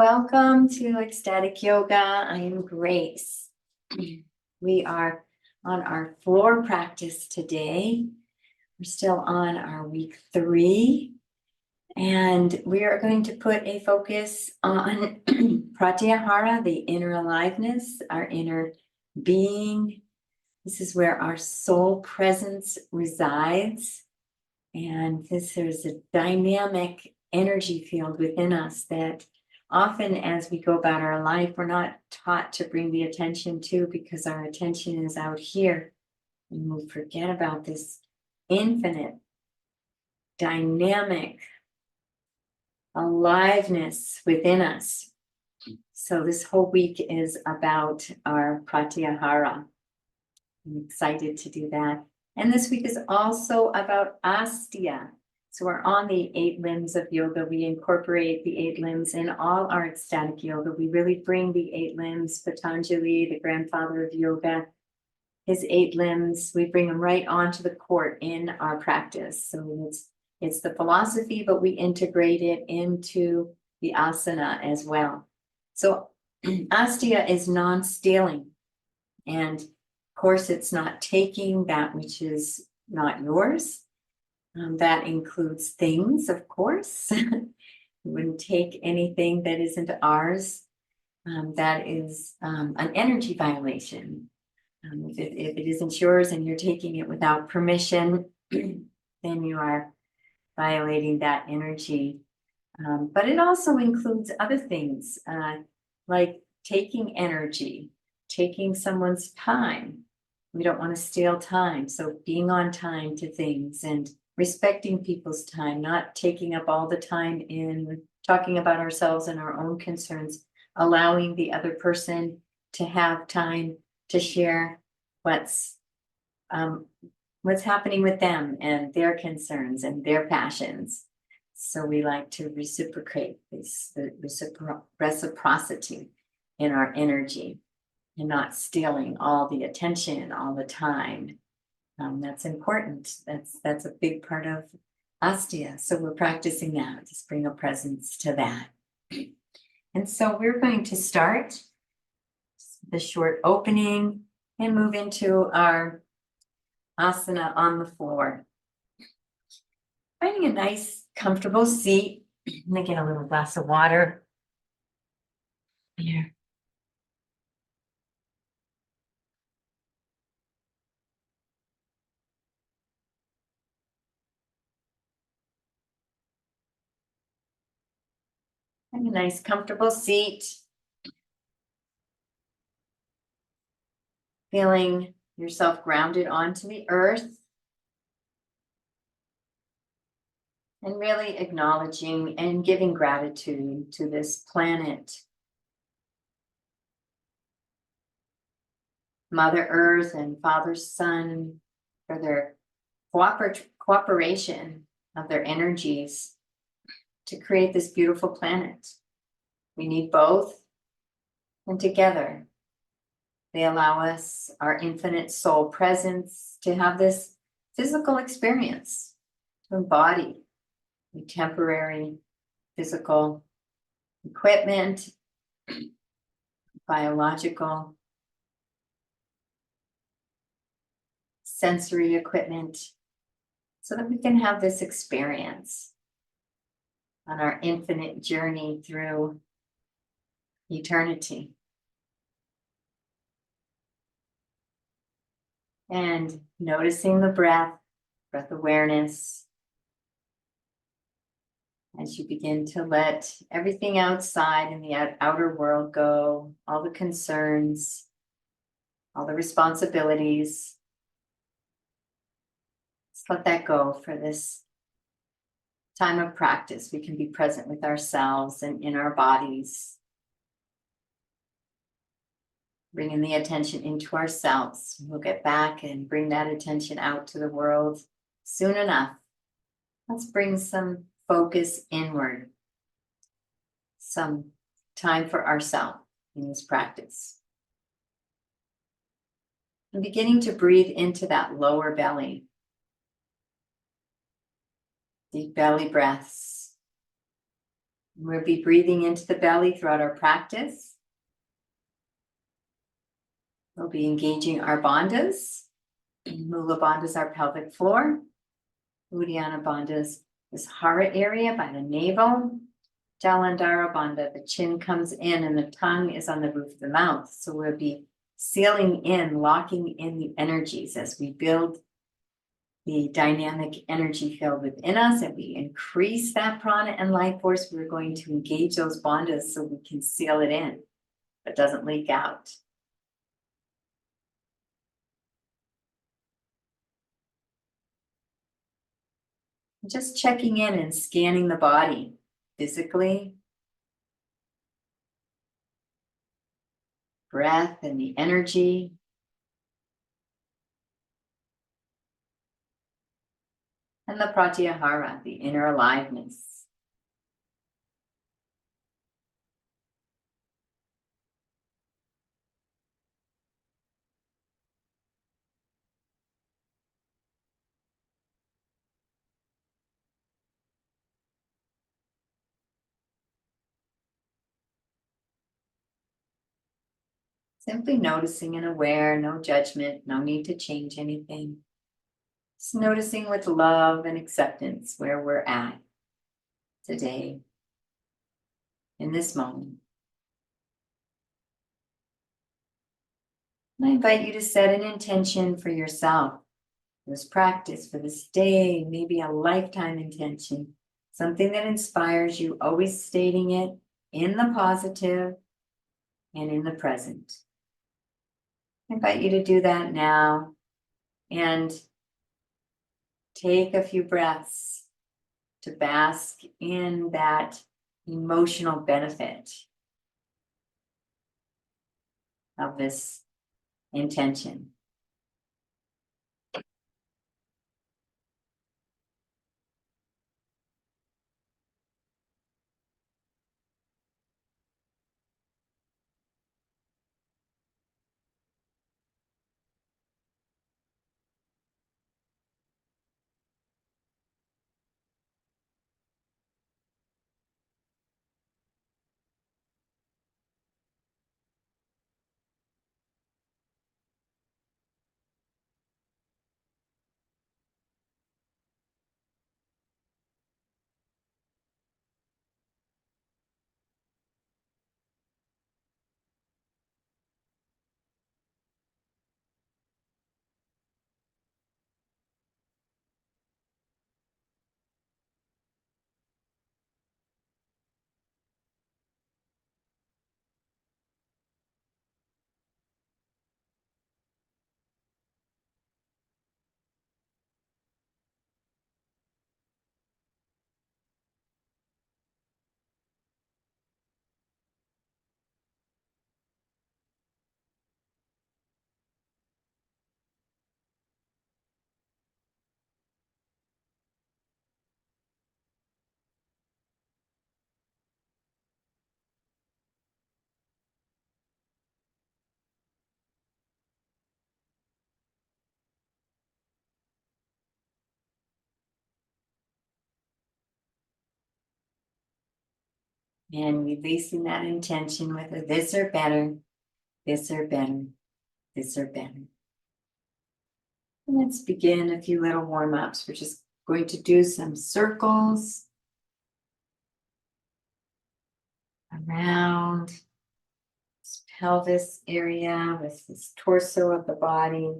welcome to Ecstatic Yoga. I am Grace. We are on our floor practice today. We're still on our week 3, and we are going to put a focus on pratyahara, the inner aliveness, our inner being. This is where our soul presence resides, and this is a dynamic energy field within us that often as we go about our life, we're not taught to bring the attention to, because our attention is out here and we forget about this infinite, dynamic aliveness within us. So this whole week is about our pratyahara. I'm excited to do that. And this week is also about asana. So we're on the 8 limbs of yoga. We incorporate the 8 limbs in all our ecstatic yoga. We really bring the 8 limbs, Patanjali, the grandfather of yoga, his 8 limbs, we bring them right onto the court in our practice. So it's the philosophy, but we integrate it into the asana as well. So asana is non-stealing. And of course, it's not taking that which is not yours. That includes things, of course. We wouldn't take anything that isn't ours. That is an energy violation. If it isn't yours and you're taking it without permission, then you are violating that energy. But it also includes other things, like taking energy, taking someone's time. We don't want to steal time. So being on time to things and respecting people's time, not taking up all the time in talking about ourselves and our own concerns, allowing the other person to have time to share what's happening with them and their concerns and their passions. So we like to reciprocate the reciprocity in our energy and not stealing all the attention all the time. That's important. That's a big part of asana. So we're practicing that, just bring a presence to that. And so we're going to start the short opening and move into our asana on the floor. Finding a nice, comfortable seat. I'm gonna get a little glass of water here. Find a nice, comfortable seat. Feeling yourself grounded onto the earth. And really acknowledging and giving gratitude to this planet, Mother Earth and Father Sun, for their cooperation of their energies to create this beautiful planet. We need both, and together they allow us, our infinite soul presence, to have this physical experience, to embody the temporary physical equipment, biological, sensory equipment, so that we can have this experience on our infinite journey through eternity. And noticing the breath awareness, as you begin to let everything outside in the outer world go, all the concerns, all the responsibilities. Just let that go for this time of practice. We can be present with ourselves and in our bodies. Bringing the attention into ourselves. We'll get back and bring that attention out to the world soon enough. Let's bring some focus inward. Some time for ourselves in this practice. And beginning to breathe into that lower belly. Deep belly breaths. We'll be breathing into the belly throughout our practice. We'll be engaging our bandhas. Mula bandha is our pelvic floor. Uddiyana bandha is this hara area by the navel. Jalandhara bandha, the chin comes in and the tongue is on the roof of the mouth. So we'll be sealing in, locking in the energies as we build the dynamic energy field within us, and we increase that prana and life force. We're going to engage those bandhas so we can seal it in, but doesn't leak out. Just checking in and scanning the body physically, breath and the energy. And the pratyahara, the inner aliveness. Simply noticing and aware, no judgment, no need to change anything. Just noticing with love and acceptance where we're at today, in this moment. And I invite you to set an intention for yourself, for this practice, for this day, maybe a lifetime intention, something that inspires you, always stating it in the positive and in the present. I invite you to do that now and take a few breaths to bask in that emotional benefit of this intention. And releasing that intention with a this or better, this or better, this or better. And let's begin a few little warm-ups. We're just going to do some circles around this pelvis area with this torso of the body,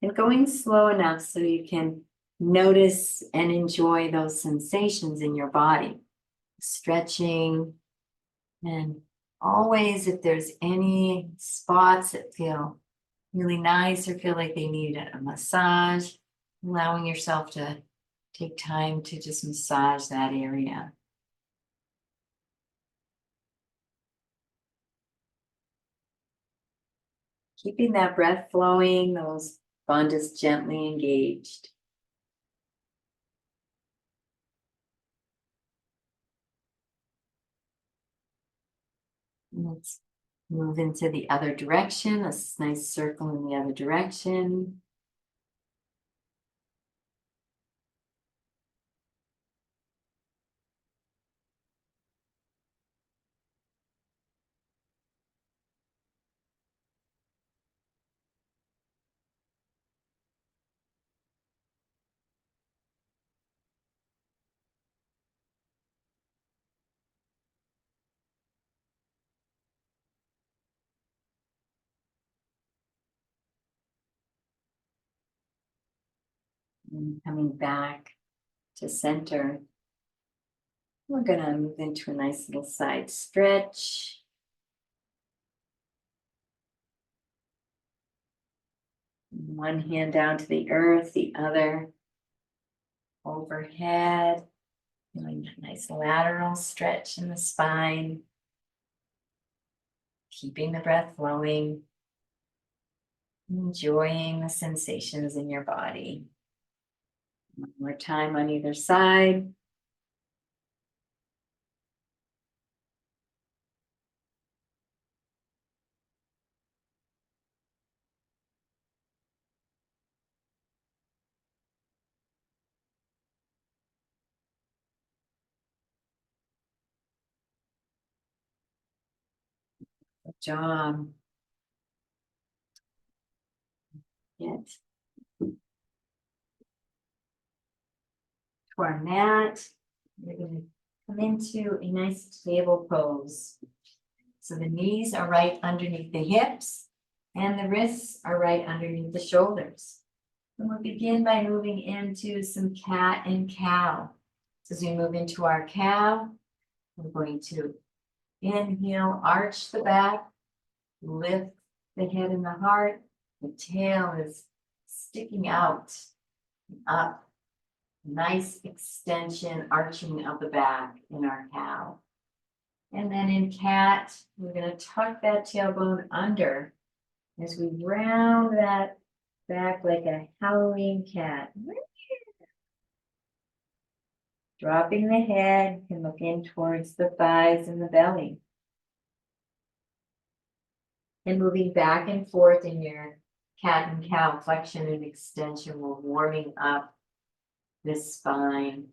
and going slow enough so you can notice and enjoy those sensations in your body. Stretching, and always if there's any spots that feel really nice or feel like they need a massage, allowing yourself to take time to just massage that area. Keeping that breath flowing, those bandhas gently engaged. Let's move into the other direction, a nice circle in the other direction. And coming back to center. We're gonna move into a nice little side stretch. One hand down to the earth, the other overhead. Doing a nice lateral stretch in the spine. Keeping the breath flowing. Enjoying the sensations in your body. One more time on either side. Good job. Get to our mat. We're going to come into a nice table pose. So the knees are right underneath the hips and the wrists are right underneath the shoulders. And we'll begin by moving into some cat and cow. So as we move into our cow, we're going to inhale, arch the back, lift the head and the heart. The tail is sticking out, up. Nice extension, arching of the back in our cow. And then in cat, we're going to tuck that tailbone under as we round that back like a Halloween cat. Dropping the head, you can look in towards the thighs and the belly. And moving back and forth in your cat and cow flexion and extension, we're warming up this spine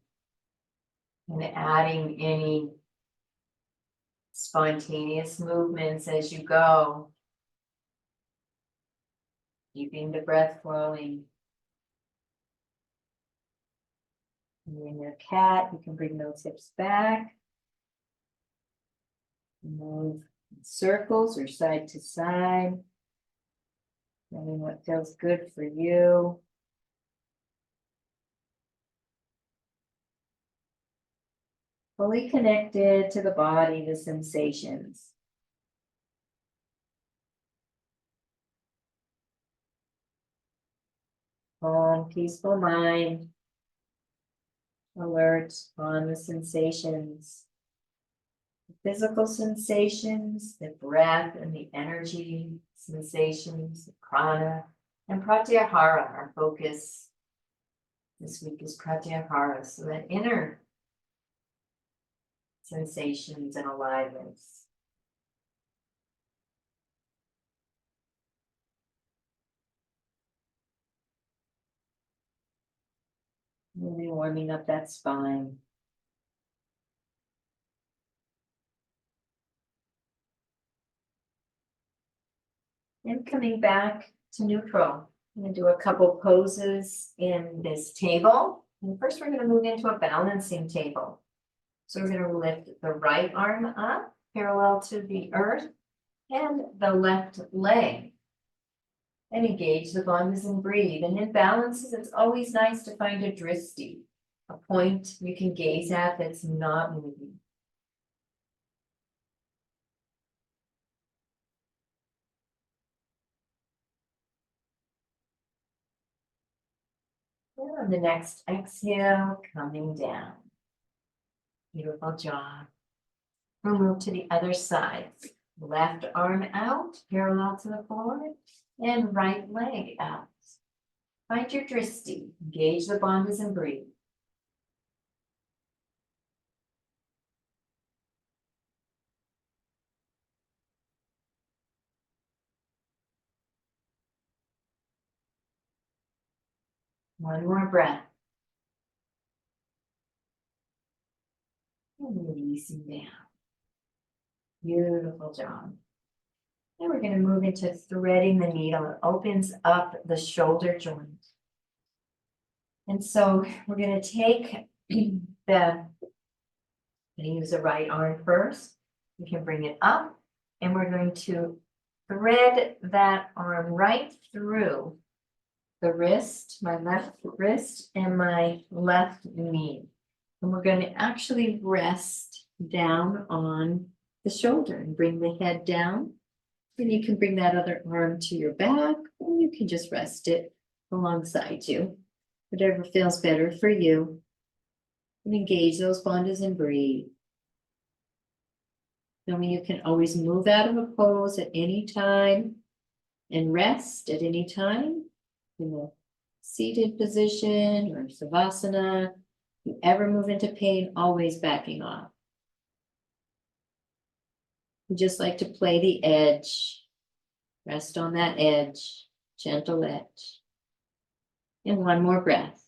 and adding any spontaneous movements as you go. Keeping the breath flowing. And in your cat, you can bring those hips back. Move in circles or side to side. Finding what feels good for you. Fully connected to the body, the sensations. Calm, peaceful mind. Alert on the sensations. The physical sensations, the breath and the energy sensations, the prana, and pratyahara. Our focus this week is pratyahara, so that inner sensations and aliveness. Really warming up that spine. And coming back to neutral. I'm going to do a couple poses in this table. And first we're going to move into a balancing table. So we're going to lift the right arm up, parallel to the earth, and the left leg. And engage the bandhas and breathe. And in balances, it's always nice to find a dristi, a point you can gaze at that's not moving. And on the next exhale, coming down. Beautiful job. We'll move to the other side. Left arm out, parallel to the floor, and right leg out. Find your dristi. Engage the bandhas and breathe. One more breath. And releasing down. Beautiful job. Then we're going to move into threading the needle. It opens up the shoulder joint. And so we're going to take use the right arm first. You can bring it up and we're going to thread that arm right through the wrist, my left wrist and my left knee. And we're going to actually rest down on the shoulder and bring the head down. And you can bring that other arm to your back, or you can just rest it alongside you. Whatever feels better for you. And engage those bandhas and breathe. Knowing you can always move out of a pose at any time and rest at any time in a seated position or savasana. If you ever move into pain, always backing off. You just like to play the edge. Rest on that edge, gentle edge. And one more breath.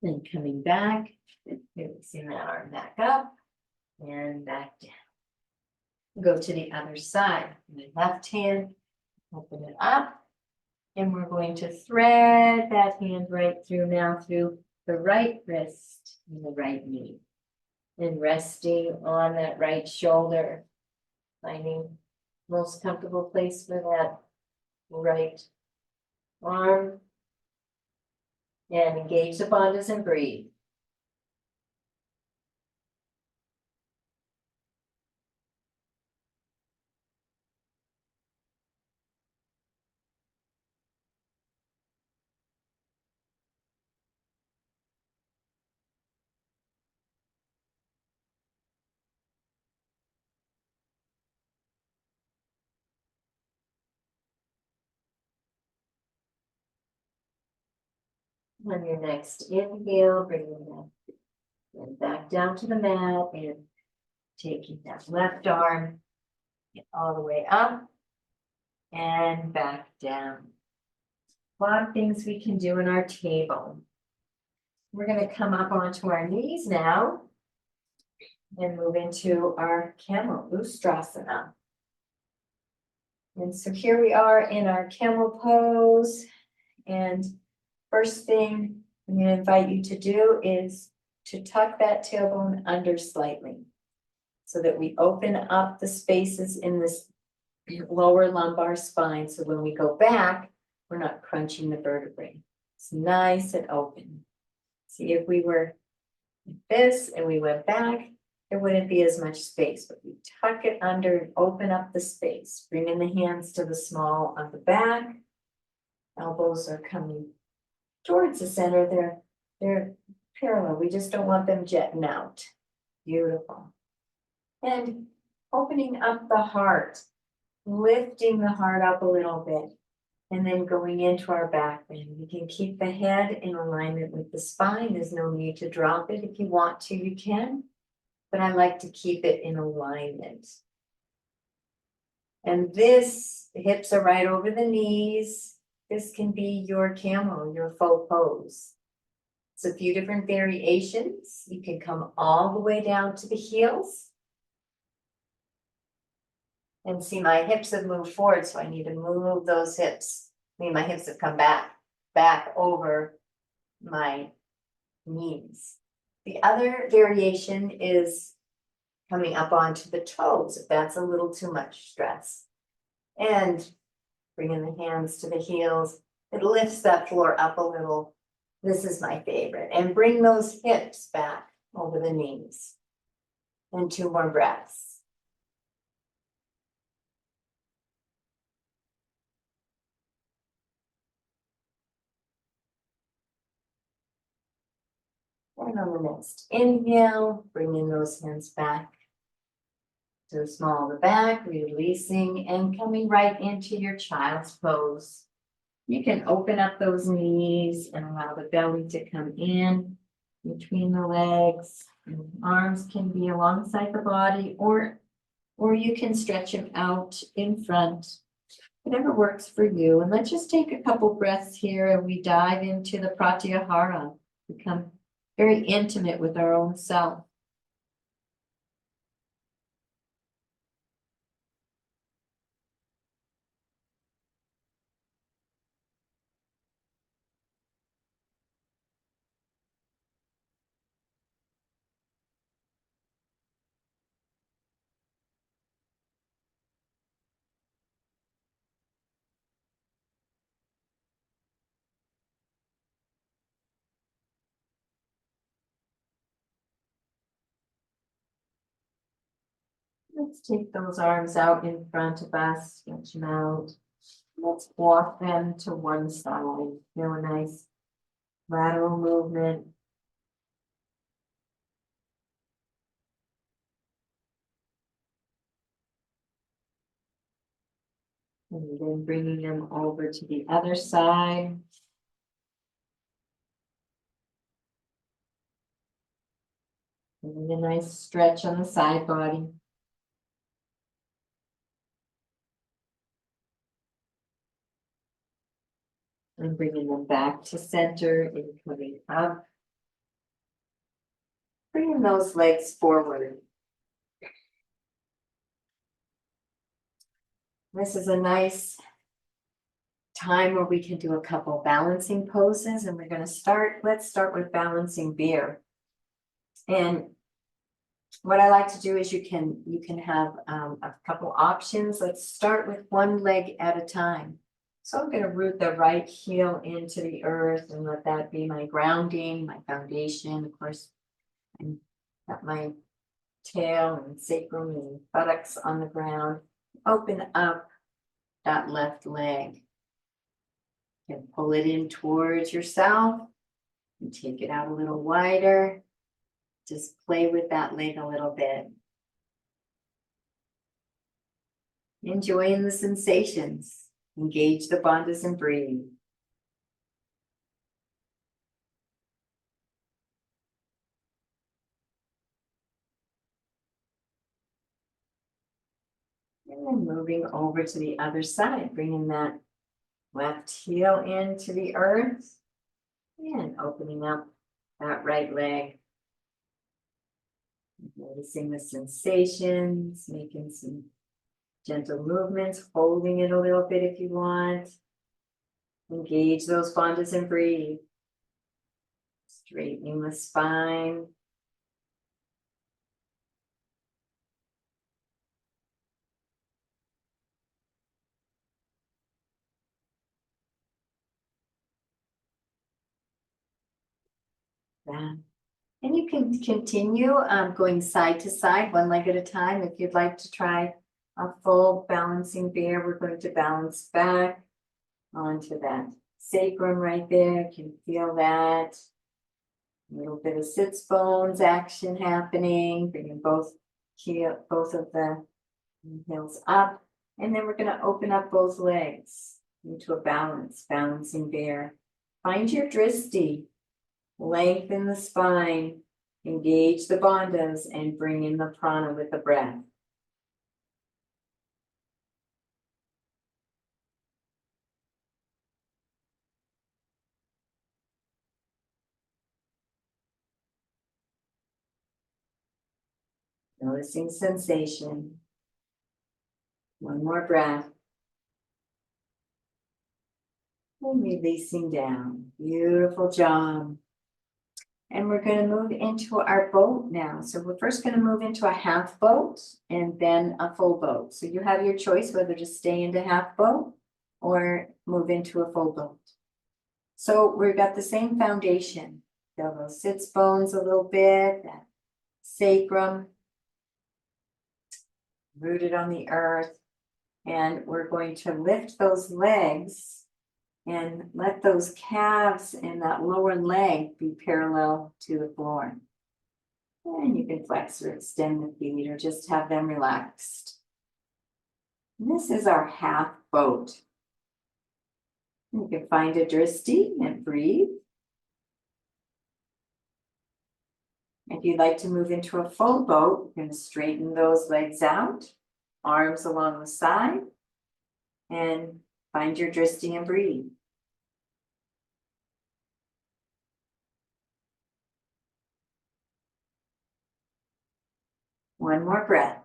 Then coming back, releasing that arm back up and back down. Go to the other side. The left hand, open it up. And we're going to thread that hand right through now through the right wrist and the right knee. And resting on that right shoulder. Finding most comfortable place for that right arm. And engage the bandhas and breathe. On your next inhale, bringing that and back down to the mat and taking that left arm all the way up and back down. A lot of things we can do in our table. We're going to come up onto our knees now and move into our camel ustrasana. And so here we are in our camel pose. And first thing I'm going to invite you to do is to tuck that tailbone under slightly so that we open up the spaces in this lower lumbar spine. So when we go back, we're not crunching the vertebrae. It's nice and open. See, if we were like this and we went back, there wouldn't be as much space, but we tuck it under and open up the space. Bring in the hands to the small of the back. Elbows are coming towards the center. They're parallel. We just don't want them jetting out. Beautiful. And opening up the heart, lifting the heart up a little bit, and then going into our back bend. We can keep the head in alignment with the spine. There's no need to drop it. If you want to, you can, but I like to keep it in alignment. And this, the hips are right over the knees. This can be your camel, your faux pose. It's a few different variations. You can come all the way down to the heels. And see, my hips have moved forward, so I need to move those hips. I mean, my hips have come back over my knees. The other variation is coming up onto the toes, if that's a little too much stress. And bringing the hands to the heels. It lifts that floor up a little. This is my favorite. And bring those hips back over the knees. And 2 more breaths. And on the next inhale, bring in those hands back to the small of the back, releasing and coming right into your child's pose. You can open up those knees and allow the belly to come in between the legs. And arms can be alongside the body, or you can stretch them out in front. Whatever works for you. And let's just take a couple breaths here and we dive into the pratyahara. Become very intimate with our own self. Let's take those arms out in front of us, stretch them out. Let's walk them to one side. Feel a nice lateral movement. And then bringing them over to the other side. And a nice stretch on the side body. And bringing them back to center and coming up. Bringing those legs forward. This is a nice time where we can do a couple balancing poses, and we're going to let's start with balancing bear. And what I like to do is you can have a couple options. Let's start with one leg at a time. So I'm going to root the right heel into the earth and let that be my grounding, my foundation. Of course, I've got my tail and sacrum and buttocks on the ground. Open up that left leg. And pull it in towards yourself and take it out a little wider. Just play with that leg a little bit. Enjoying the sensations. Engage the bandhas and breathe. And then moving over to the other side, bringing that left heel into the earth and opening up that right leg. Noticing the sensations, making some gentle movements, holding it a little bit if you want. Engage those bandhas and breathe. Straightening the spine. That. And you can continue going side to side, one leg at a time. If you'd like to try a full balancing bear, we're going to balance back onto that sacrum right there. You can feel that. A little bit of sits bones action happening, bringing both of the heels up. And then we're going to open up both legs into a balancing bear. Find your dristi. Lengthen the spine, engage the bandhas, and bring in the prana with the breath. Noticing sensation. One more breath. And releasing down. Beautiful job. And we're going to move into our boat now. So we're first going to move into a half boat and then a full boat. So you have your choice whether to stay into half boat or move into a full boat. So we've got the same foundation. Feel those sits bones a little bit, that sacrum rooted on the earth. And we're going to lift those legs and let those calves and that lower leg be parallel to the floor. And you can flex or extend the feet or just have them relaxed. And this is our half boat. You can find a dristi and breathe. If you'd like to move into a full boat, you're going to straighten those legs out, arms along the side, and find your dristi and breathe. One more breath.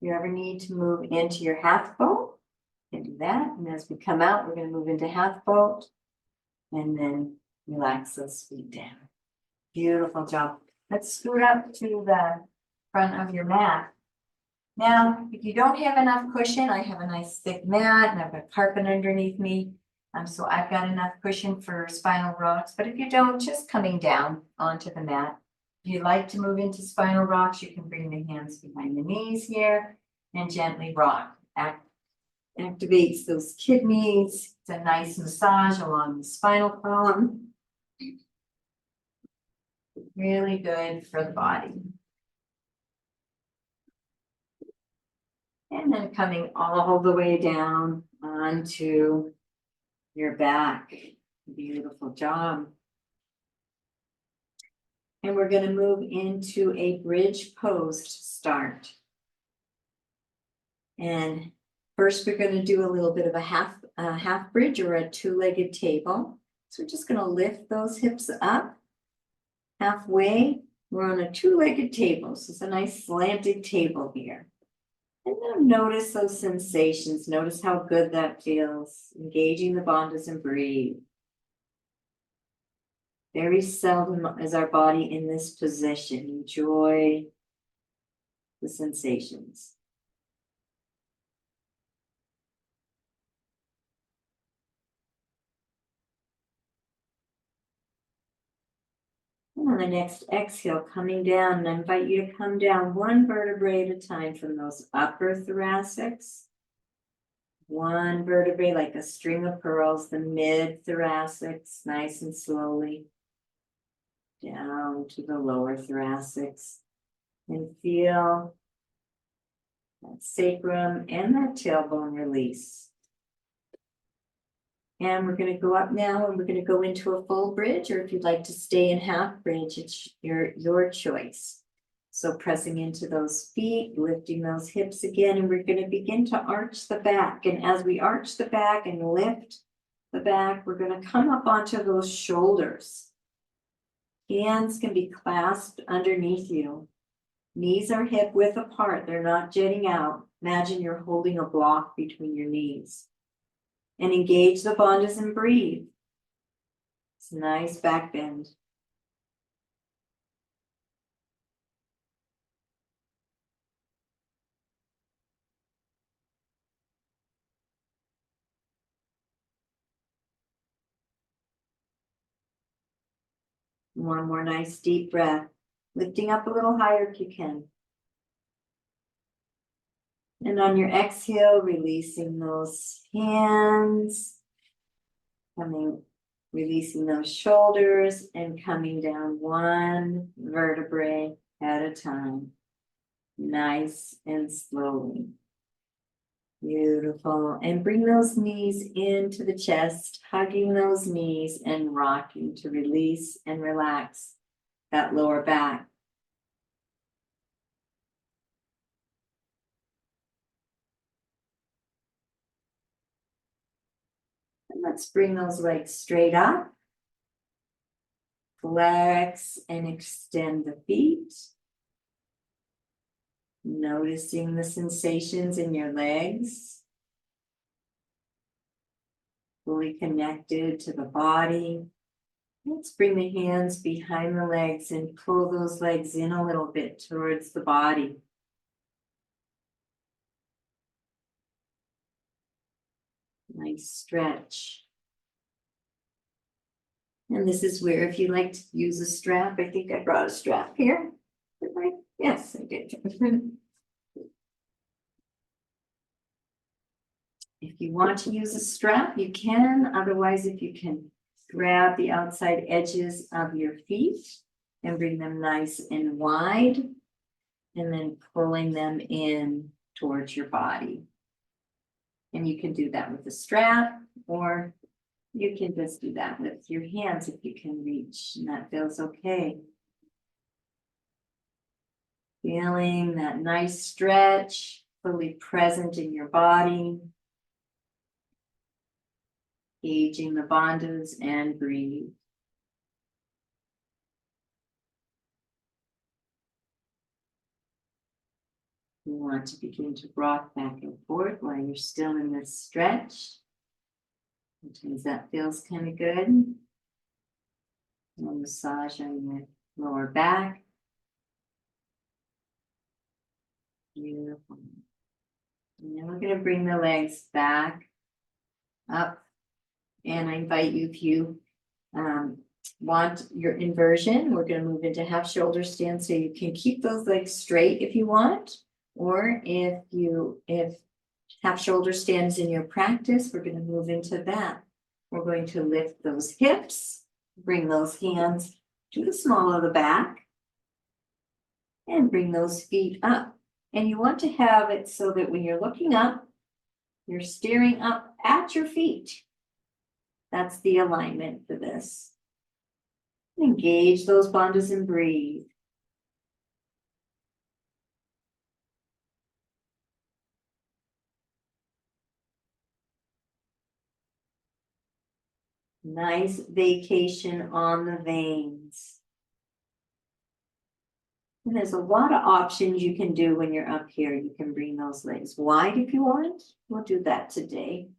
If you ever need to move into your half boat, you can do that. And as we come out, we're going to move into half boat and then relax those feet down. Beautiful job. Let's scoot up to the front of your mat. Now, if you don't have enough cushion, I have a nice thick mat and I've got carpet underneath me. So I've got enough cushion for spinal rocks. But if you don't, just coming down onto the mat. If you like to move into spinal rocks, you can bring the hands behind the knees here and gently rock. Activates those kidneys. It's a nice massage along the spinal column. Really good for the body. And then coming all the way down onto your back. Beautiful job. And we're going to move into a bridge pose to start. And first, we're going to do a little bit of a half bridge or a two-legged table. So we're just going to lift those hips up halfway. We're on a two-legged table, so it's a nice slanted table here. And then notice those sensations. Notice how good that feels. Engaging the bandhas and breathe. Very seldom is our body in this position. Enjoy the sensations. And on the next exhale, coming down, and I invite you to come down one vertebrae at a time from those upper thoracics. One vertebrae like a string of pearls, the mid thoracics, nice and slowly. Down to the lower thoracics. And feel that sacrum and that tailbone release. And we're going to go up now and we're going to go into a full bridge, or if you'd like to stay in half bridge, it's your choice. So pressing into those feet, lifting those hips again, and we're going to begin to arch the back. And as we arch the back and lift the back, we're going to come up onto those shoulders. Hands can be clasped underneath you. Knees are hip width apart. They're not jutting out. Imagine you're holding a block between your knees. And engage the bandhas and breathe. It's a nice back bend. One more nice deep breath. Lifting up a little higher if you can. And on your exhale, releasing those hands. Releasing those shoulders and coming down one vertebrae at a time. Nice and slowly. Beautiful. And bring those knees into the chest, hugging those knees and rocking to release and relax that lower back. And let's bring those legs straight up. Flex and extend the feet. Noticing the sensations in your legs. Fully connected to the body. Let's bring the hands behind the legs and pull those legs in a little bit towards the body. Nice stretch. And this is where, if you like to use a strap, I think I brought a strap here. Did I? Yes, I did. If you want to use a strap, you can. Otherwise, if you can grab the outside edges of your feet and bring them nice and wide, and then pulling them in towards your body. And you can do that with a strap, or you can just do that with your hands if you can reach, and that feels okay. Feeling that nice stretch, fully present in your body. Engaging the bandhas and breathe. You want to begin to rock back and forth while you're still in this stretch. Sometimes that feels kind of good. And massage on your lower back. Beautiful. And then we're going to bring the legs back up. And I invite you, if you want your inversion, we're going to move into half shoulder stand, so you can keep those legs straight if you want, or if half shoulder stands in your practice, we're going to move into that. We're going to lift those hips, bring those hands to the small of the back, and bring those feet up. And you want to have it so that when you're looking up, you're staring up at your feet. That's the alignment for this. Engage those bandhas and breathe. Nice vacation on the veins. And there's a lot of options you can do when you're up here. You can bring those legs wide if you want. We'll do that today.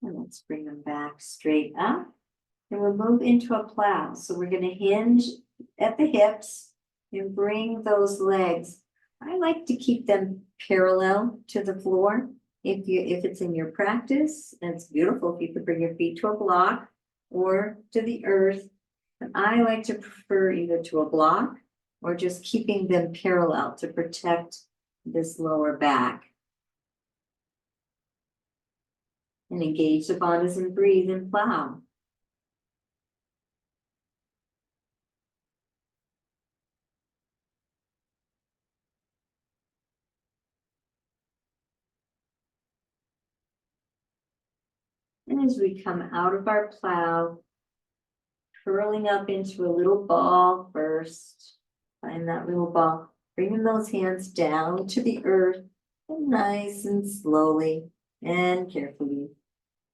And let's bring them back straight up. And we'll move into a plow. So we're going to hinge at the hips and bring those legs. I like to keep them parallel to the floor. If it's in your practice, and it's beautiful if you could bring your feet to a block or to the earth. But I like to prefer either to a block or just keeping them parallel to protect this lower back. And engage the bandhas and breathe and plow. And as we come out of our plow, curling up into a little ball first. Find that little ball, bringing those hands down to the earth, and nice and slowly and carefully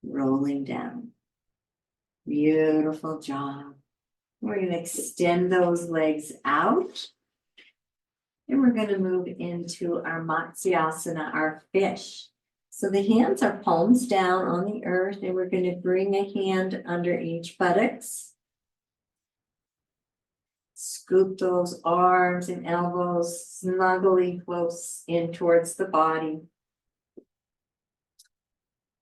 rolling down. Beautiful job. We're going to extend those legs out. And we're going to move into our Matsyasana, our fish. So the hands are palms down on the earth, and we're going to bring a hand under each buttocks. Scoop those arms and elbows snugly close in towards the body.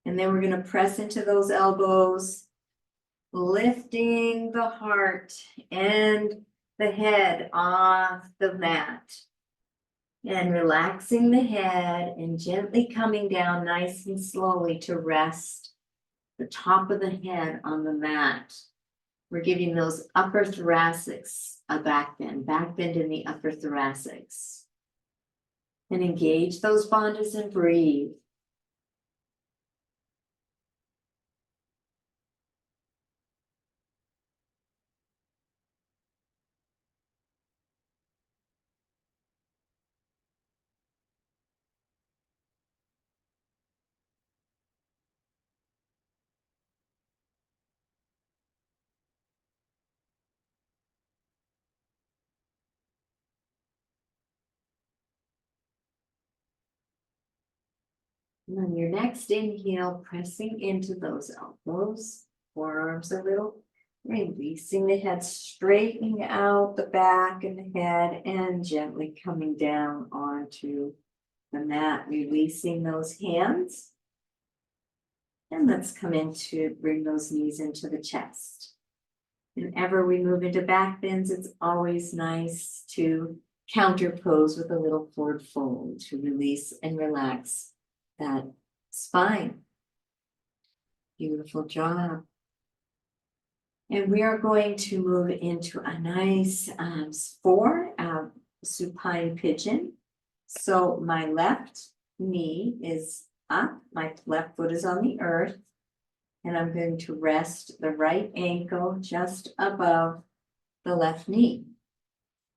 And then we're going to press into those elbows, lifting the heart and the head off the mat. And relaxing the head and gently coming down nice and slowly to rest the top of the head on the mat. We're giving those upper thoracics a back bend in the upper thoracics. And engage those bandhas and breathe. And on your next inhale, pressing into those elbows, forearms a little, releasing the head, straightening out the back and the head, and gently coming down onto the mat, releasing those hands. And let's come into bring those knees into the chest. Whenever we move into back bends, it's always nice to counter pose with a little forward fold to release and relax that spine. Beautiful job. And we are going to move into a nice supine pigeon. So my left knee is up, my left foot is on the earth, and I'm going to rest the right ankle just above the left knee.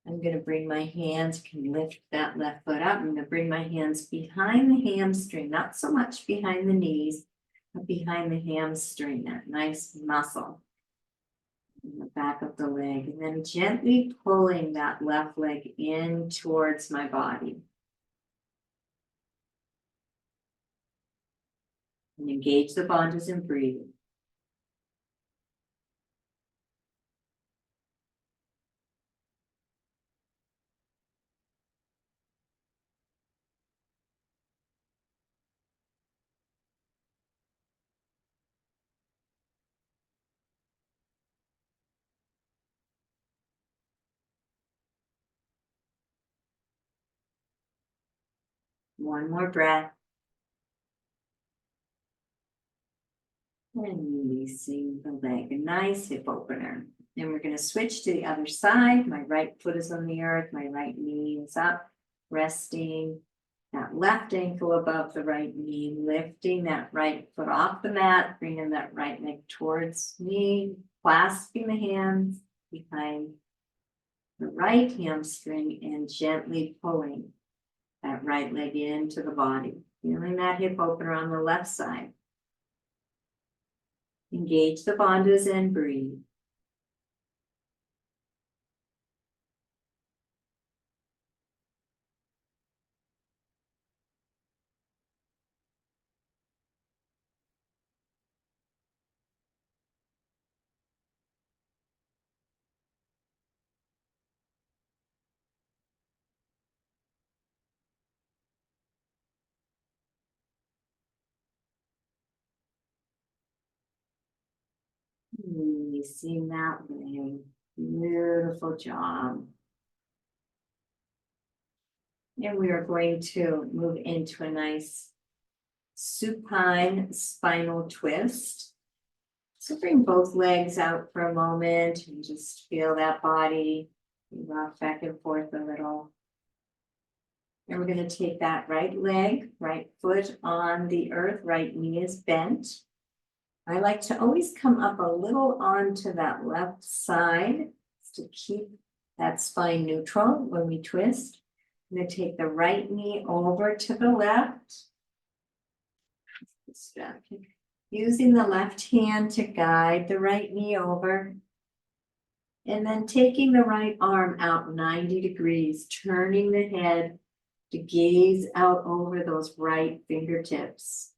I'm going to bring my hands, can lift that left foot up. I'm going to bring my hands behind the hamstring, not so much behind the knees, but behind the hamstring, that nice muscle in the back of the leg. And then gently pulling that left leg in towards my body. And engage the bandhas and breathe. One more breath. And releasing the leg, a nice hip opener. And we're going to switch to the other side. My right foot is on the earth, my right knee is up, resting that left ankle above the right knee, lifting that right foot off the mat, bringing that right leg towards me, clasping the hands behind the right hamstring and gently pulling that right leg into the body. Feeling that hip opener on the left side. Engage the bandhas and breathe. Releasing that way. Beautiful job. And we are going to move into a nice supine spinal twist. So bring both legs out for a moment and just feel that body rock back and forth a little. And we're going to take that right leg, right foot on the earth, right knee is bent. I like to always come up a little onto that left side to keep that spine neutral when we twist. I'm going to take the right knee over to the left. Using the left hand to guide the right knee over. And then taking the right arm out 90 degrees, turning the head to gaze out over those right fingertips.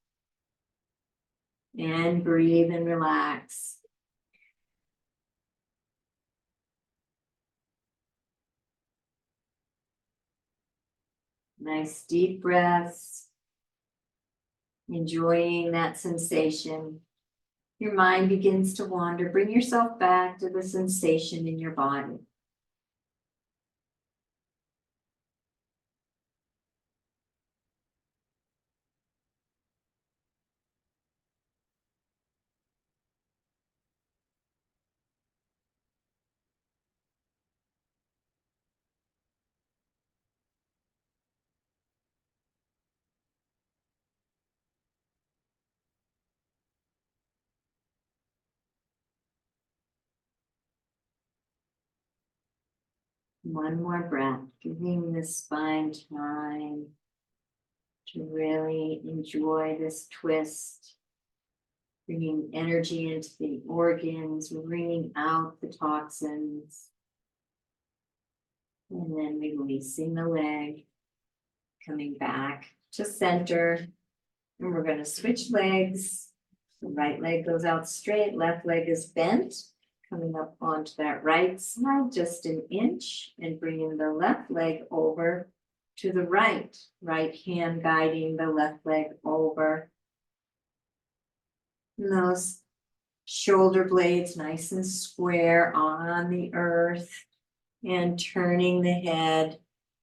And breathe and relax. Nice deep breaths. Enjoying that sensation. Your mind begins to wander. Bring yourself back to the sensation in your body. One more breath, giving the spine time to really enjoy this twist, bringing energy into the organs, wringing out the toxins, and then releasing the leg, coming back to center, and we're going to switch legs. The right leg goes out straight, left leg is bent. Coming up onto that right side, just an inch, and bringing the left leg over to the right. Right hand guiding the left leg over. And those shoulder blades nice and square on the earth. And turning the head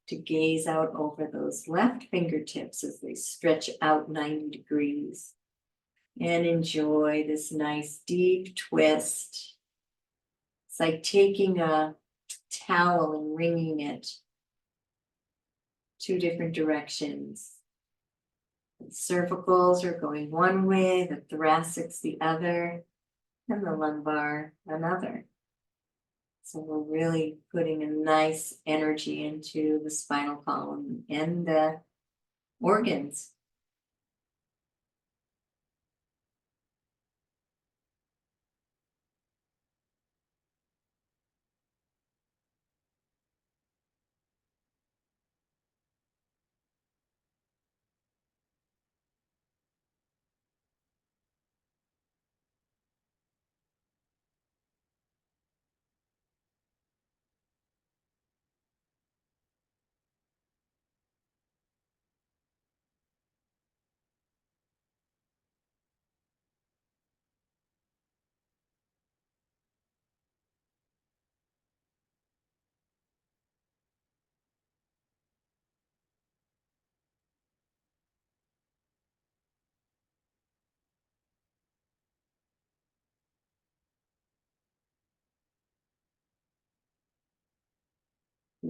to gaze out over those left fingertips as they stretch out 90 degrees. And enjoy this nice deep twist. It's like taking a towel and wringing it two different directions. The cervicals are going one way, the thoracic's the other, and the lumbar another. So we're really putting a nice energy into the spinal column and the organs.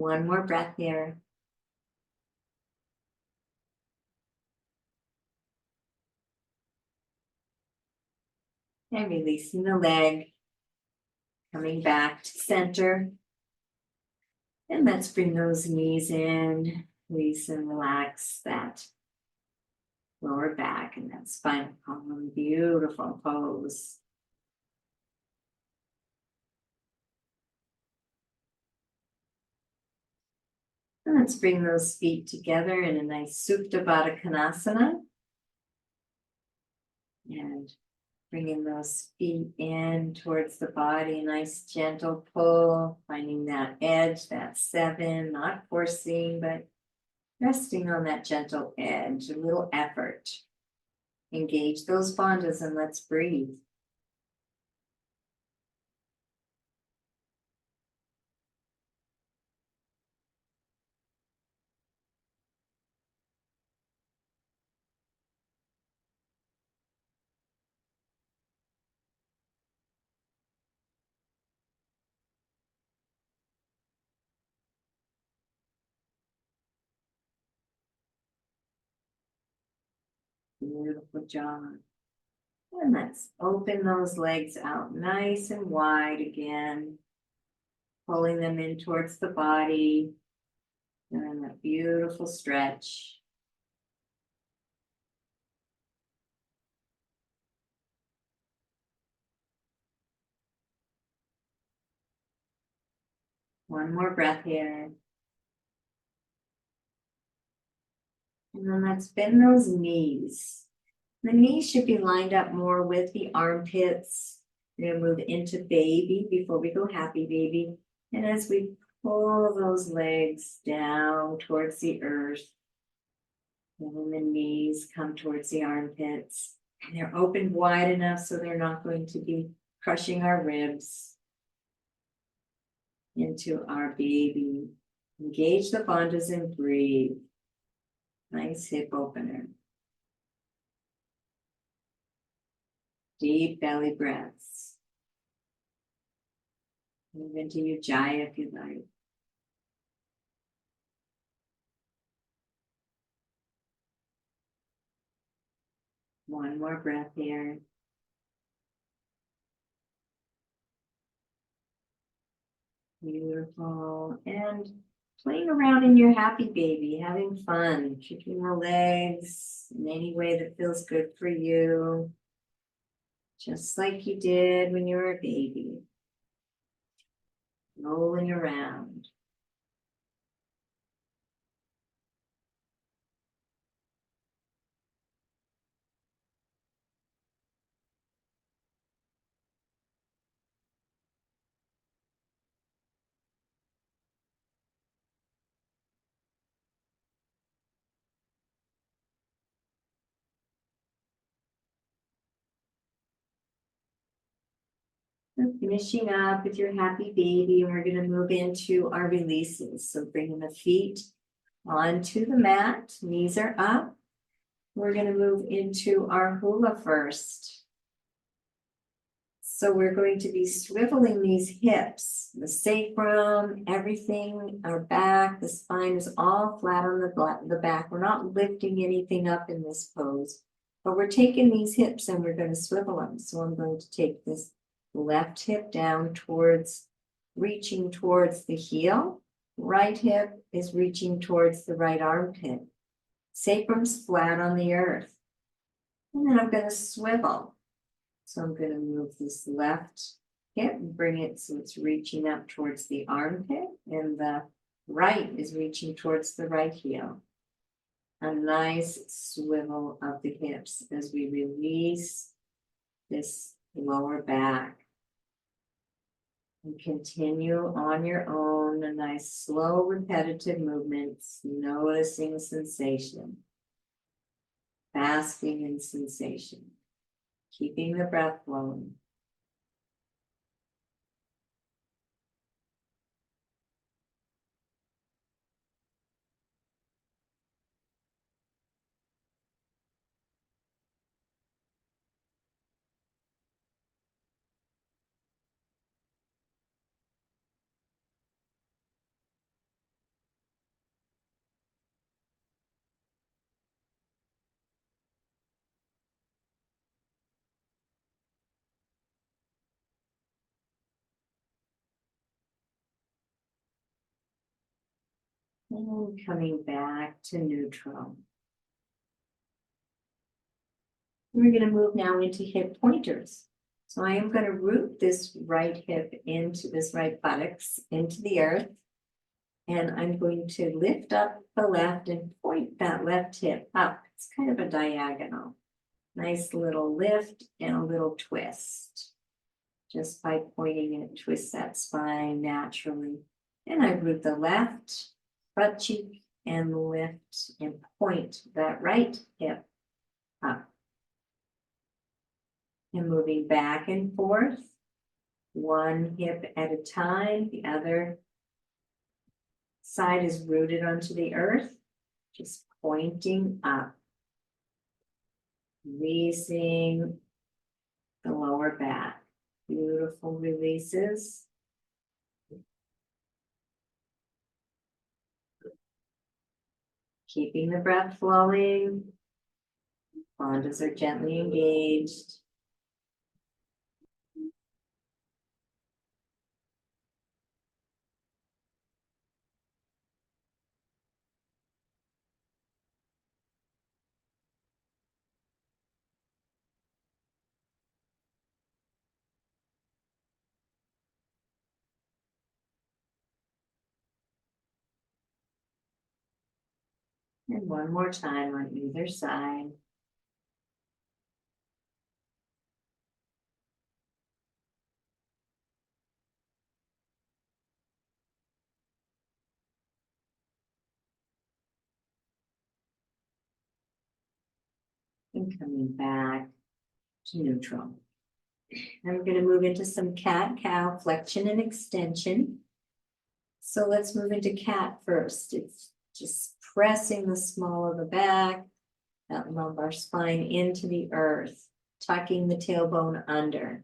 One more breath here. And releasing the leg, coming back to center. And let's bring those knees in, release and relax that lower back and that spinal column. Beautiful pose. And let's bring those feet together in a nice Supta Baddha Konasana. And bringing those feet in towards the body, nice gentle pull, finding that edge, that 7, not forcing, but resting on that gentle edge, a little effort. Engage those bandhas and let's breathe. Beautiful job. And let's open those legs out nice and wide again. Pulling them in towards the body. And that beautiful stretch. One more breath here. And then let's bend those knees. The knees should be lined up more with the armpits. We're going to move into baby before we go happy baby. And as we pull those legs down towards the earth, and then the knees come towards the armpits. And they're opened wide enough so they're not going to be crushing our ribs into our baby. Engage the bandhas and breathe. Nice hip opener. Deep belly breaths. Move into Ujjayi if you like. One more breath here. Beautiful. And playing around in your happy baby, having fun, kicking the legs in any way that feels good for you. Just like you did when you were a baby. Rolling around. So finishing up with your happy baby, and we're going to move into our releases. So bringing the feet onto the mat, knees are up. We're going to move into our hula first. So we're going to be swiveling these hips, the sacrum, everything, our back, the spine is all flat on the back. We're not lifting anything up in this pose, but we're taking these hips and we're going to swivel them. So I'm going to take this left hip down towards, reaching towards the heel. Right hip is reaching towards the right armpit. Sacrum's flat on the earth. And then I'm going to swivel. So I'm going to move this left hip and bring it so it's reaching up towards the armpit, and the right is reaching towards the right heel. A nice swivel of the hips as we release this lower back. And continue on your own, a nice slow repetitive movements, noticing sensation, basking in sensation, keeping the breath flowing. And coming back to neutral. We're going to move now into hip pointers. So I am going to root this right hip into this right buttocks into the earth. And I'm going to lift up the left and point that left hip up. It's kind of a diagonal. Nice little lift and a little twist. Just by pointing it, twist that spine naturally. And I root the left butt cheek and lift and point that right hip up. And moving back and forth, one hip at a time. The other side is rooted onto the earth, just pointing up. Releasing the lower back. Beautiful releases. Keeping the breath flowing. Bandhas are gently engaged. And one more time on either side. And coming back to neutral. Now we're going to move into some cat-cow flexion and extension. So let's move into cat first. It's just pressing the small of the back, that lumbar spine into the earth, tucking the tailbone under.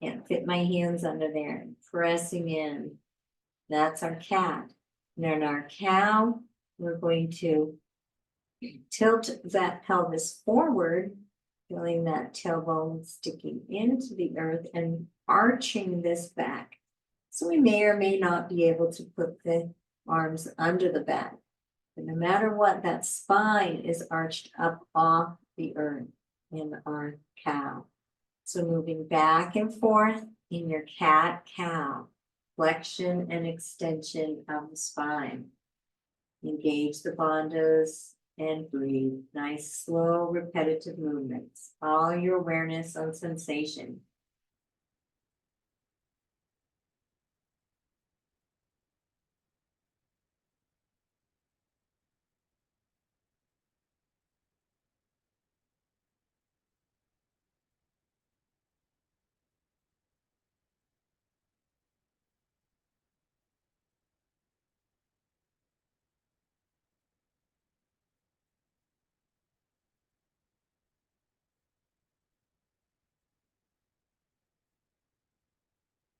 Can't fit my hands under there, pressing in. That's our cat. And then our cow, we're going to tilt that pelvis forward, feeling that tailbone sticking into the earth and arching this back. So we may or may not be able to put the arms under the back. But no matter what, that spine is arched up off the earth in our cow. So moving back and forth in your cat-cow, flexion and extension of the spine. Engage the bandhas and breathe. Nice, slow, repetitive movements. All your awareness on sensation.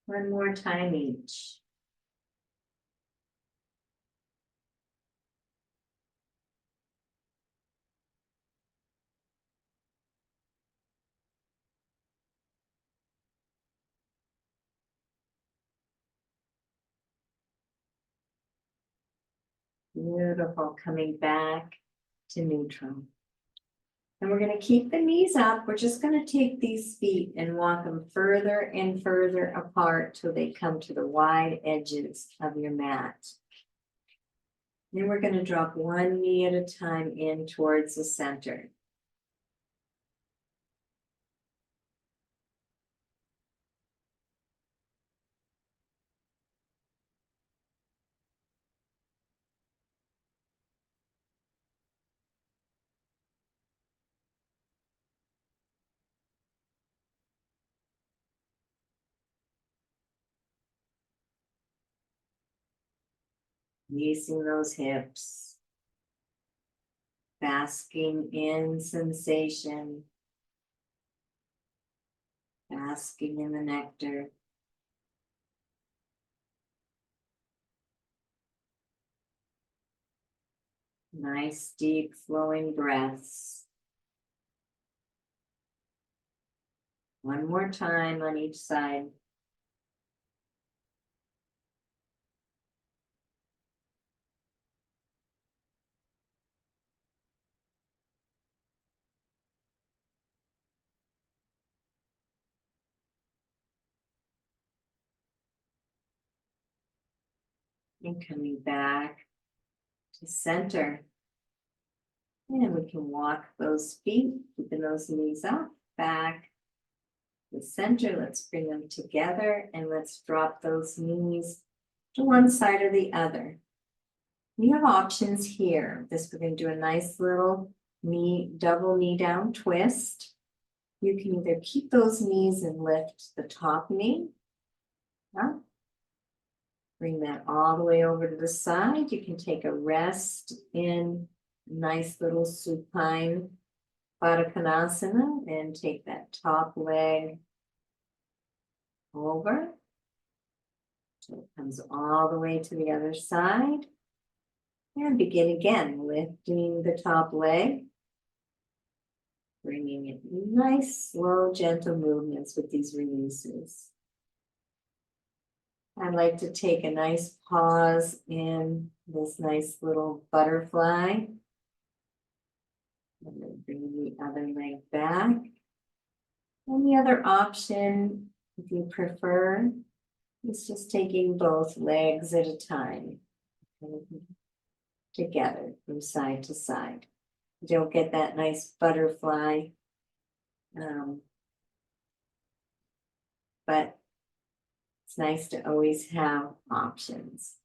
One more time each. Beautiful, coming back to neutral. And we're going to keep the knees up. We're just going to take these feet and walk them further and further apart till they come to the wide edges of your mat. Then we're going to drop one knee at a time in towards the center. Releasing those hips. Basking in sensation. Basking in the nectar. Nice, deep, flowing breaths. One more time on each side. And coming back to center. And we can walk those feet, keeping those knees up, back to center. Let's bring them together and let's drop those knees to one side or the other. You have options here. We're going to do a nice little double knee down twist. You can either keep those knees and lift the top knee. Yeah. Bring that all the way over to the side. You can take a rest in nice little supine Baddha and take that top leg over. So it comes all the way to the other side. And begin again, lifting the top leg. Bringing it nice, slow, gentle movements with these releases. I like to take a nice pause in this nice little butterfly. And then bring the other leg back. And the other option, if you prefer, is just taking both legs at a time. Together from side to side. You don't get that nice butterfly. But it's nice to always have options.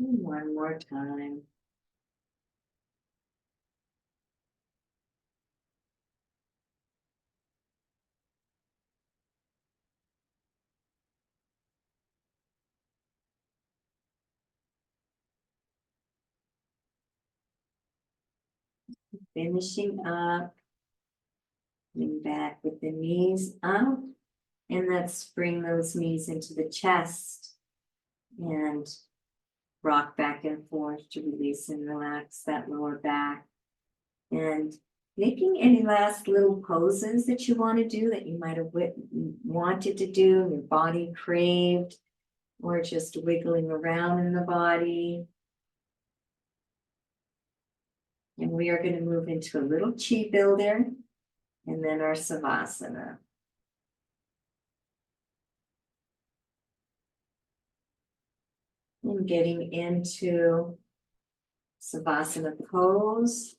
One more time. Finishing up. Coming back with the knees up. And let's bring those knees into the chest. And rock back and forth to release and relax that lower back. And making any last little poses that you want to do that you might have wanted to do, your body craved, or just wiggling around in the body. And we are going to move into a little chi builder and then our savasana. And getting into savasana pose,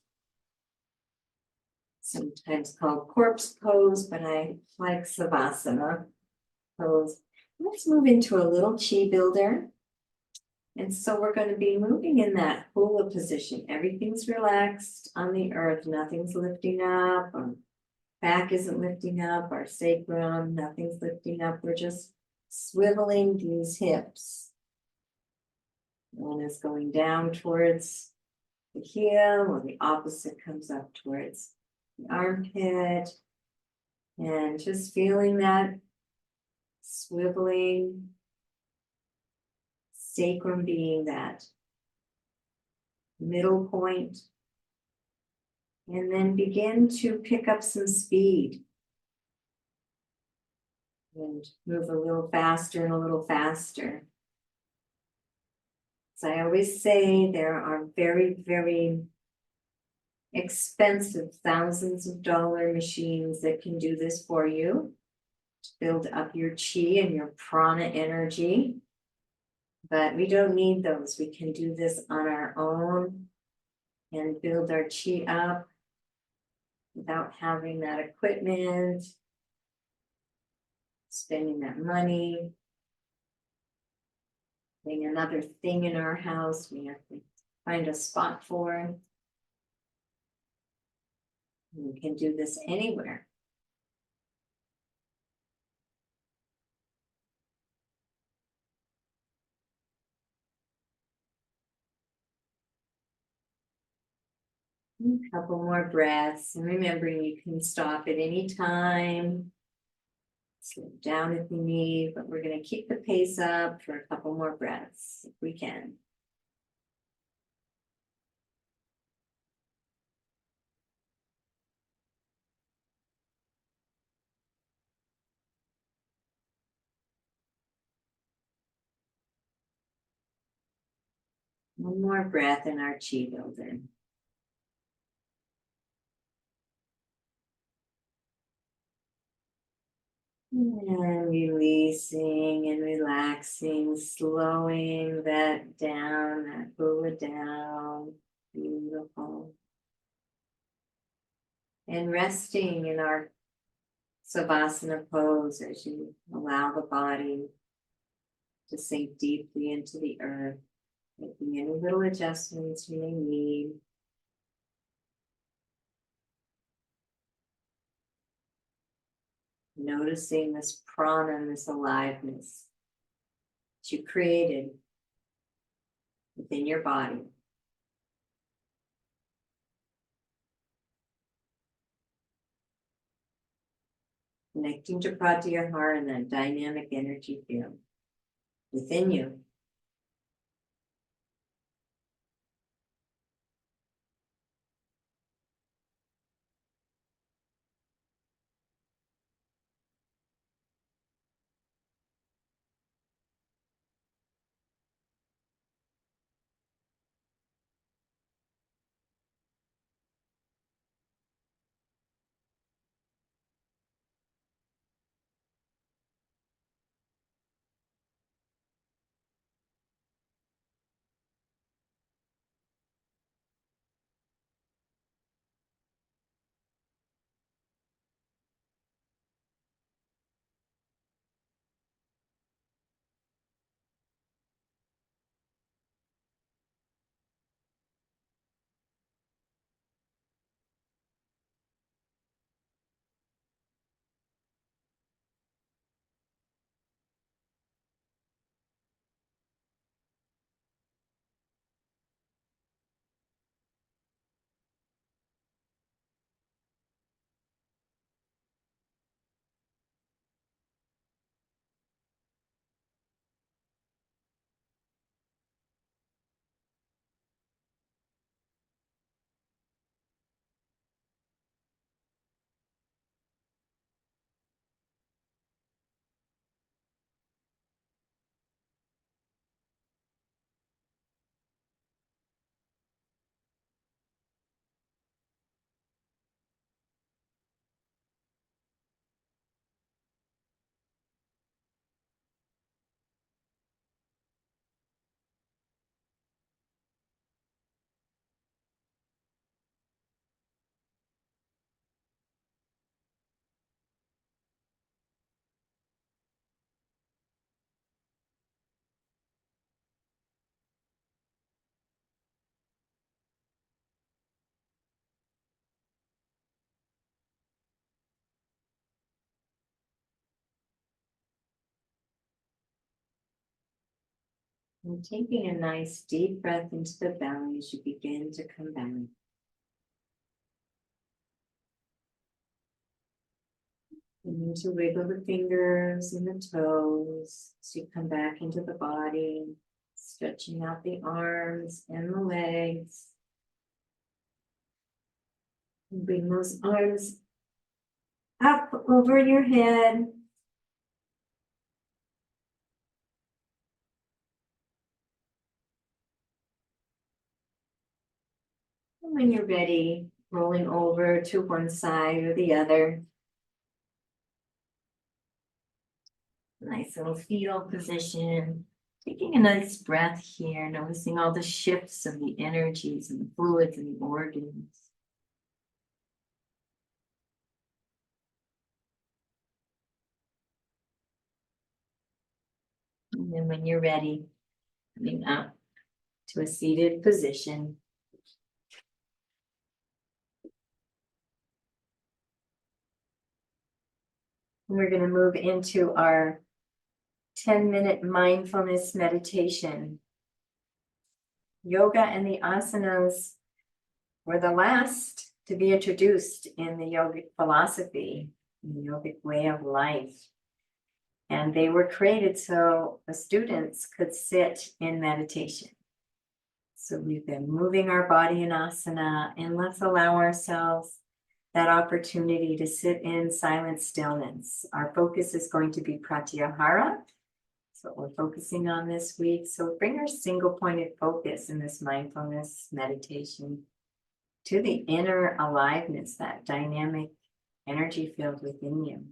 sometimes called corpse pose, but I like savasana pose. Let's move into a little chi builder. And so we're going to be moving in that hula position. Everything's relaxed on the earth. Nothing's lifting up. Our back isn't lifting up. Our sacrum, nothing's lifting up. We're just swiveling these hips. One is going down towards the heel, or the opposite comes up towards the armpit. And just feeling that swiveling, sacrum being that middle point. And then begin to pick up some speed. And move a little faster and a little faster. As I always say, there are very, very expensive thousands of dollar machines that can do this for you. To build up your chi and your prana energy. But we don't need those. We can do this on our own and build our chi up without having that equipment, spending that money. Being another thing in our house, we have to find a spot for. We can do this anywhere. A couple more breaths, and remembering you can stop at any time. Slow down if we need, but we're going to keep the pace up for a couple more breaths if we can. One more breath in our chi builder. And releasing and relaxing, slowing that down, that hula down. Beautiful. And resting in our savasana pose as you allow the body to sink deeply into the earth, making any little adjustments you may need. Noticing this prana, this aliveness that you created within your body. Connecting to pratyahara and that dynamic energy field within you. And taking a nice deep breath into the belly as you begin to come back. You need to wiggle the fingers and the toes as you come back into the body, stretching out the arms and the legs. And bring those arms up over your head. And when you're ready, rolling over to one side or the other. Nice little fetal position. Taking a nice breath here, noticing all the shifts of the energies and the fluids and the organs. And then when you're ready, coming up to a seated position. We're going to move into our 10-minute mindfulness meditation. Yoga and the asanas were the last to be introduced in the yogic philosophy, in the yogic way of life. And they were created so the students could sit in meditation. So we've been moving our body in asana, and let's allow ourselves that opportunity to sit in silent stillness. Our focus is going to be pratyahara. That's what we're focusing on this week. So bring our single pointed focus in this mindfulness meditation to the inner aliveness, that dynamic energy field within you.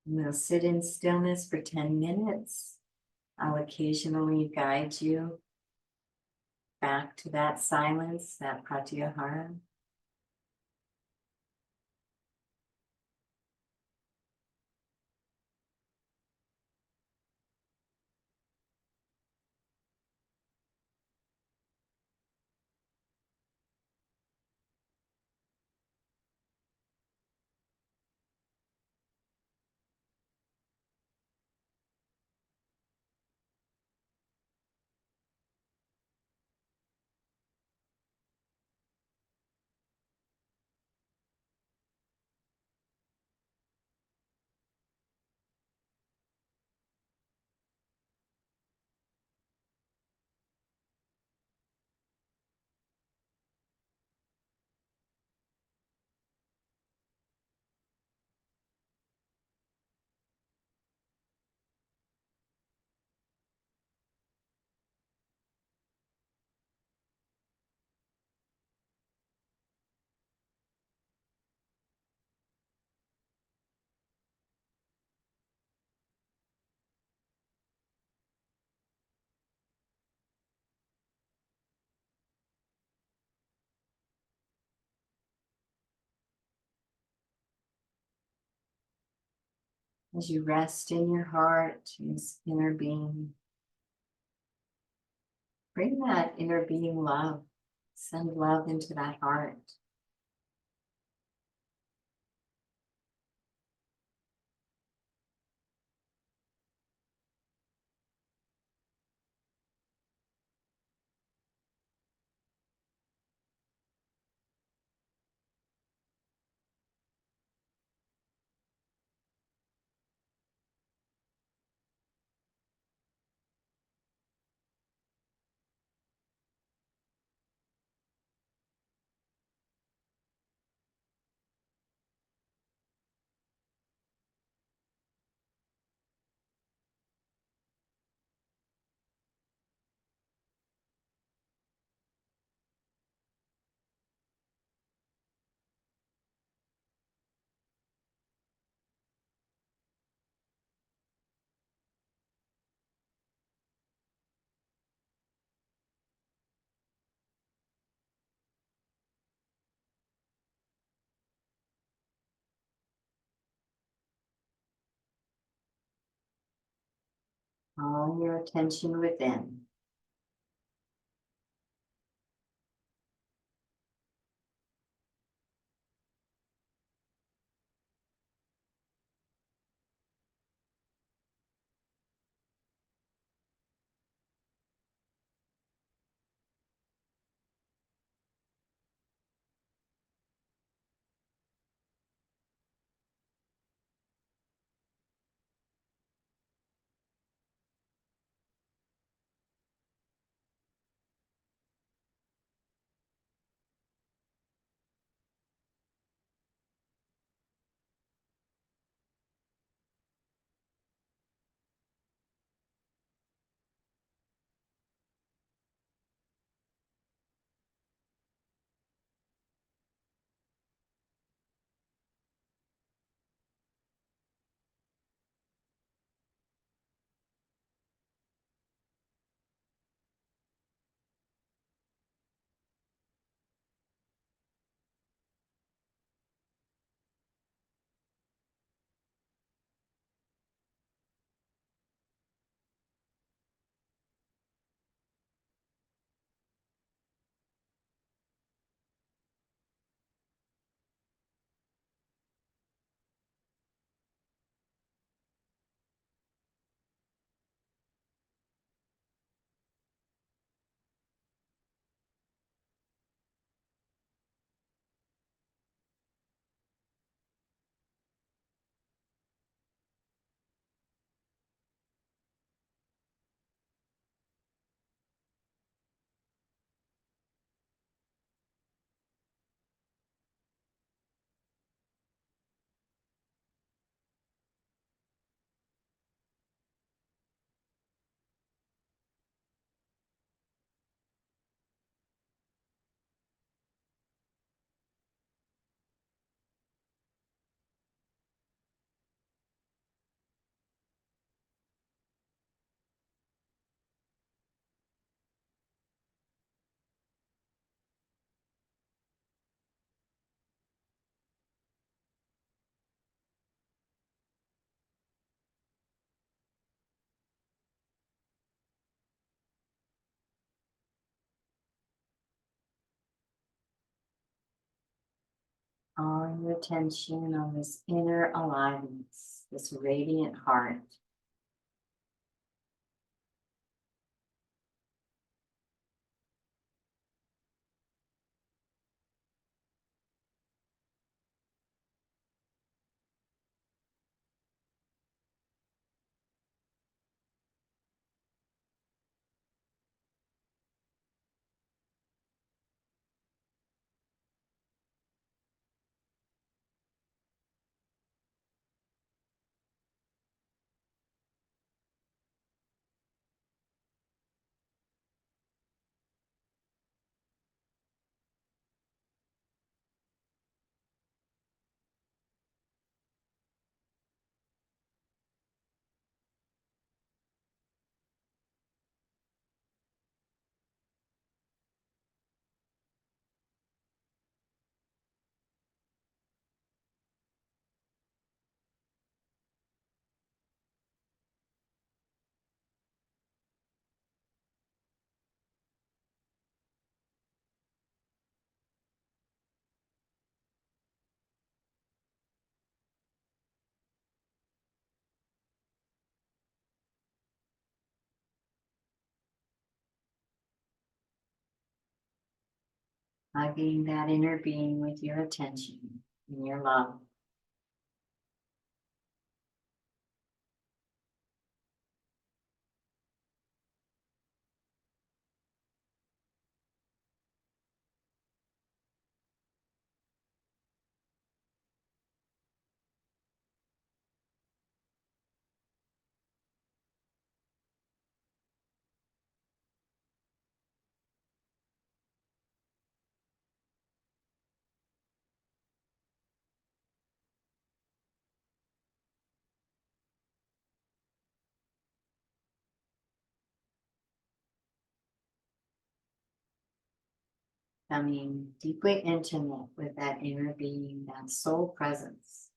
And we'll sit in stillness for 10 minutes. I'll occasionally guide you back to that silence, that pratyahara. As you rest in your heart, this inner being, bring that inner being love. Send love into that heart. All your attention within. Drawing your attention on this inner aliveness, this radiant heart. Hugging that inner being with your attention and your love. Becoming deeply intimate with that inner being, that soul presence.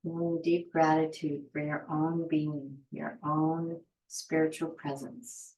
Feeling deep gratitude for your own being, your own spiritual presence.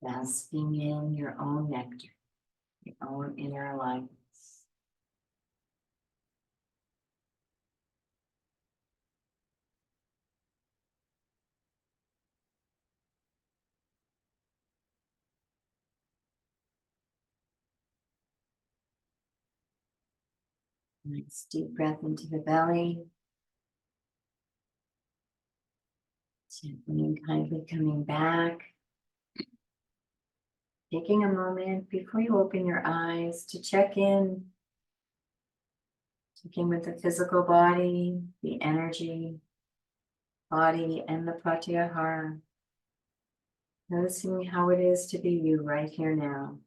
Basking in your own nectar, your own inner aliveness. Nice deep breath into the belly. Gently and kindly coming back. Taking a moment before you open your eyes to check in. Checking with the physical body, the energy, body, and the pratyahara. Noticing how it is to be you right here now.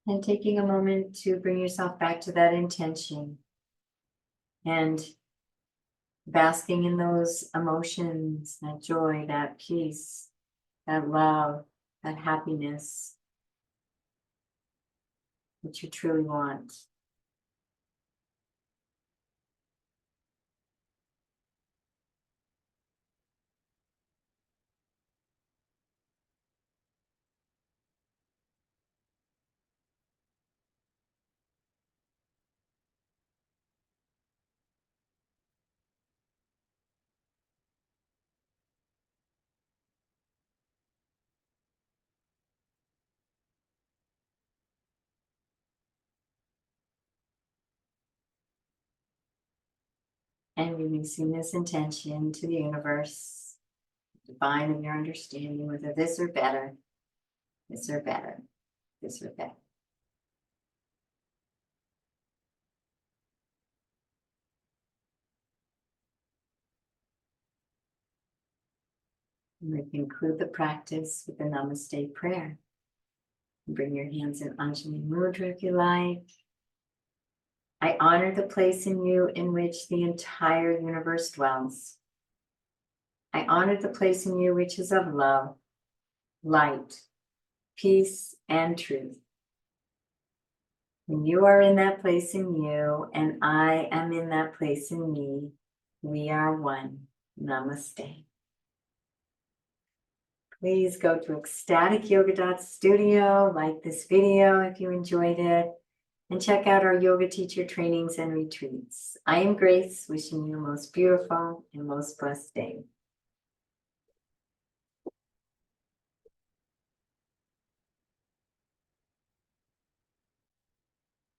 And taking a moment to bring yourself back to that intention and basking in those emotions, that joy, that peace, that love, that happiness that you truly want. And releasing this intention to the universe, divine of your understanding, whether this or better, this or better, this or better. And we conclude the practice with the Namaste prayer. Bring your hands in Anjali Mudra if you like. I honor the place in you in which the entire universe dwells. I honor the place in you which is of love, light, peace, and truth. When you are in that place in you, and I am in that place in me, we are one. Namaste. Please go to ecstaticyoga.studio, like this video if you enjoyed it, and check out our yoga teacher trainings and retreats. I am Grace, wishing you the most beautiful and most blessed day.